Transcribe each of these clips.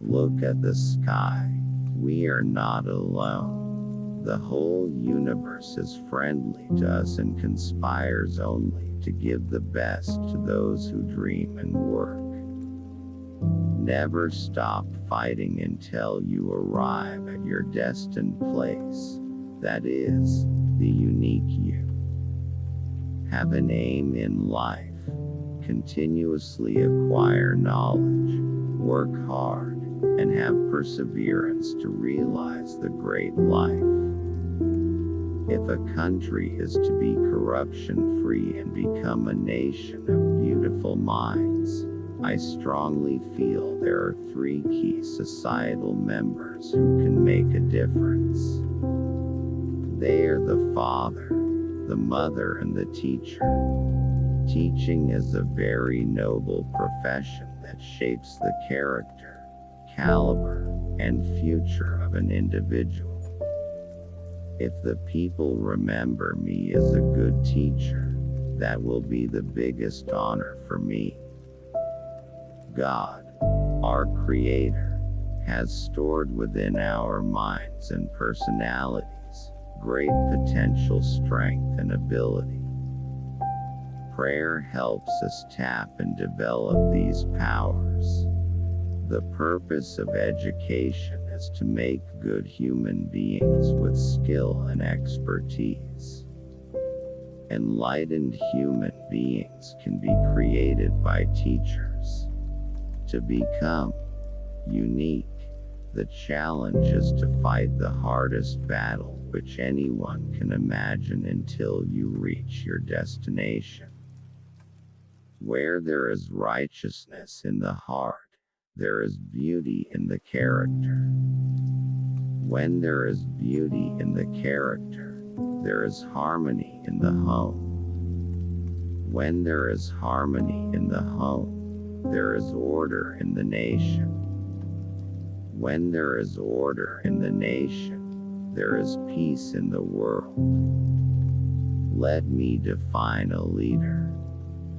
Look at the sky. We are not alone. The whole universe is friendly to us and conspires only to give the best to those who dream and work. Never stop fighting until you arrive at your destined place. That is, the unique you. Have an aim in life. Continuously acquire knowledge. Work hard, and have perseverance to realize the great life. If a country is to be corruption-free and become a nation of beautiful minds, I strongly feel there are 3 key societal members who can make a difference. They are the father, the mother, and the teacher. Teaching is a very noble profession that shapes the character, caliber, and future of an individual. If the people remember me as a good teacher, that will be the biggest honor for me. God, our Creator, has stored within our minds and personalities great potential, strength, and ability. Prayer helps us tap and develop these powers. The purpose of education is to make good human beings with skill and expertise. Enlightened human beings can be created by teachers. To become unique, the challenge is to fight the hardest battle which anyone can imagine until you reach your destination. Where there is righteousness in the heart, there is beauty in the character. When there is beauty in the character, there is harmony in the home. When there is harmony in the home, there is order in the nation. When there is order in the nation, there is peace in the world. Let me define a leader.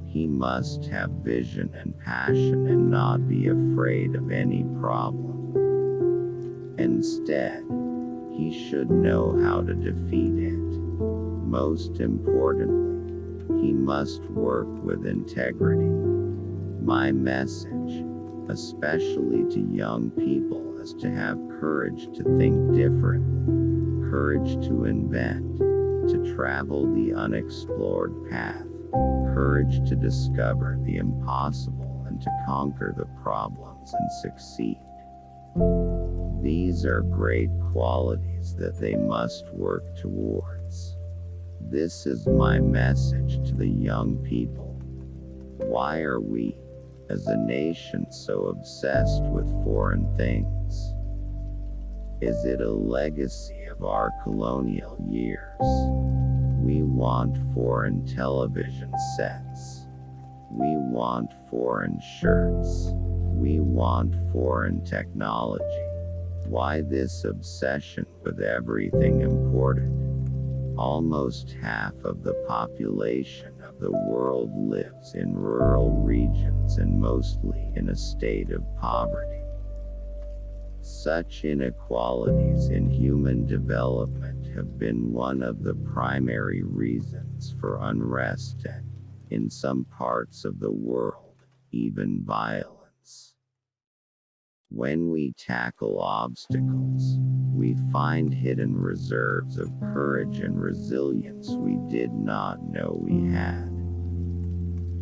He must have vision and passion and not be afraid of any problem. Instead, he should know how to defeat it. Most importantly, he must work with integrity. My message, especially to young people, is to have courage to think differently, courage to invent, to travel the unexplored path, courage to discover the impossible and to conquer the problems and succeed. These are great qualities that they must work towards. This is my message to the young people. Why are we, as a nation, so obsessed with foreign things? Is it a legacy of our colonial years? We want foreign television sets. We want foreign shirts. We want foreign technology. Why this obsession with everything imported? Almost half of the population of the world lives in rural regions and mostly in a state of poverty. Such inequalities in human development have been one of the primary reasons for unrest and, in some parts of the world, even violence. When we tackle obstacles, we find hidden reserves of courage and resilience we did not know we had.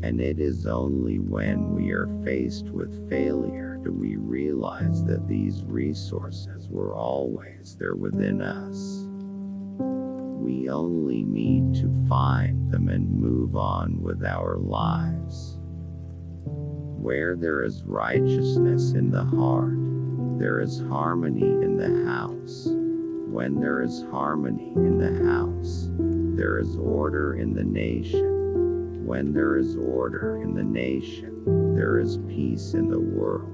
And it is only when we are faced with failure do we realize that these resources were always there within us. We only need to find them and move on with our lives. Where there is righteousness in the heart, there is harmony in the house. When there is harmony in the house, there is order in the nation. When there is order in the nation, there is peace in the world.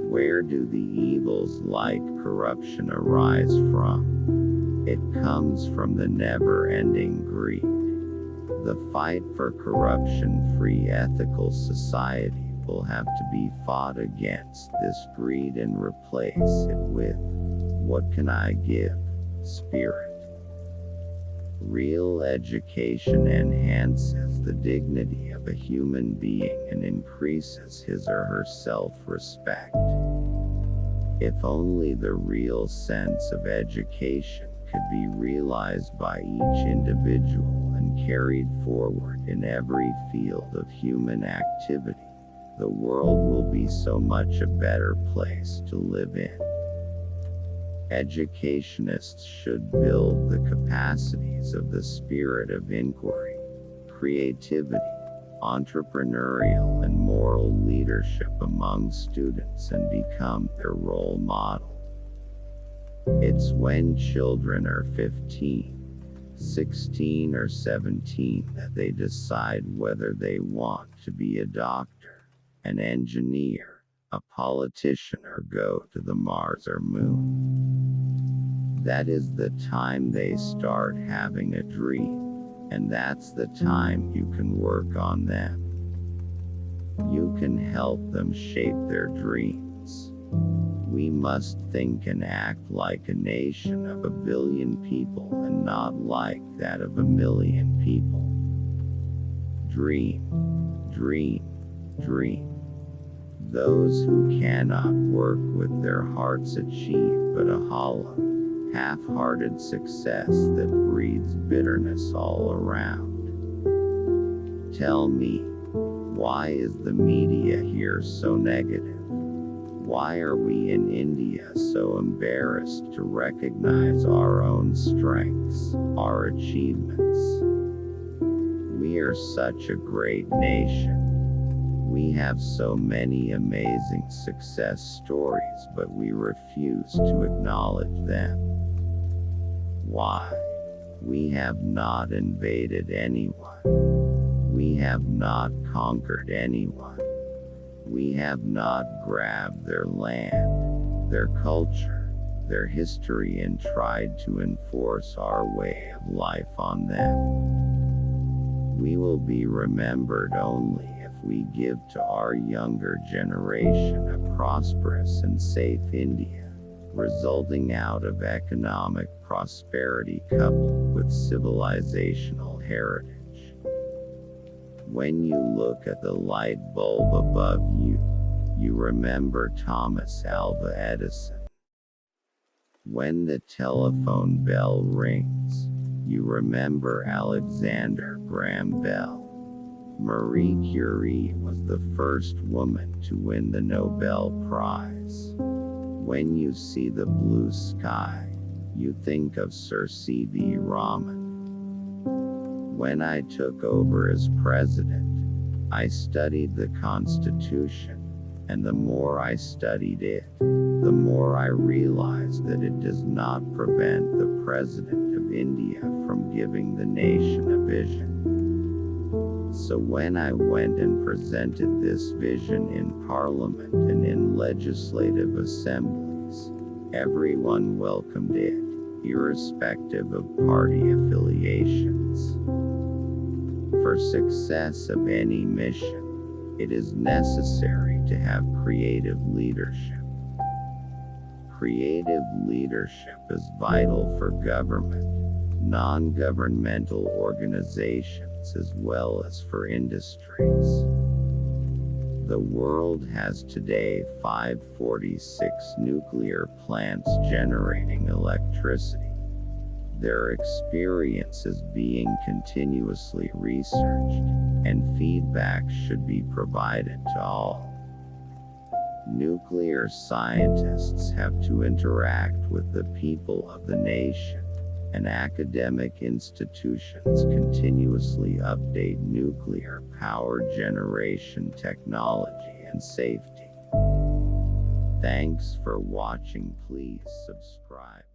Where do the evils like corruption arise from? It comes from the never-ending greed. The fight for corruption-free ethical society people have to be fought against this greed and replace it with, what can I give? Spirit. Real education enhances the dignity of a human being and increases his or her self-respect. If only the real sense of education could be realized by each individual and carried forward in every field of human activity, the world will be so much a better place to live in. Educationists should build the capacities of the spirit of inquiry, creativity, entrepreneurial and moral leadership among students and become their role model. It's when children are 15, 16 or 17 that they decide whether they want to be a doctor, an engineer, a politician or go to the Mars or Moon. That is the time they start having a dream, and that's the time you can work on them. You can help them shape their dreams. We must think and act like a nation of 1 billion people and not like that of 1 million people. Dream, dream, dream. Those who cannot work with their hearts achieve but a hollow, half-hearted success that breeds bitterness all around. Tell me, why is the media here so negative? Why are we in India so embarrassed to recognize our own strengths, our achievements? We are such a great nation. We have so many amazing success stories, but we refuse to acknowledge them. Why? We have not invaded anyone. We have not conquered anyone. We have not grabbed their land, their culture, their history and tried to enforce our way of life on them. We will be remembered only if we give to our younger generation a prosperous and safe India, resulting out of economic prosperity coupled with civilizational heritage. When you look at the light bulb above you, you remember Thomas Alva Edison. When the telephone bell rings, you remember Alexander Graham Bell. Marie Curie was the first woman to win the Nobel Prize. When you see the blue sky, you think of Sir C.V. Raman. When I took over as president, I studied the Constitution, and the more I studied it, the more I realized that it does not prevent the President of India from giving the nation a vision. So when I went and presented this vision in Parliament and in legislative assemblies, everyone welcomed it, irrespective of party affiliations. For success of any mission, it is necessary to have creative leadership. Creative leadership is vital for government, non-governmental organizations as well as for industries. The world has today 546 nuclear plants generating electricity. Their experience is being continuously researched, and feedback should be provided to all. Nuclear scientists have to interact with the people of the nation, and academic institutions continuously update nuclear power generation technology and safety. Thanks for watching. Please subscribe.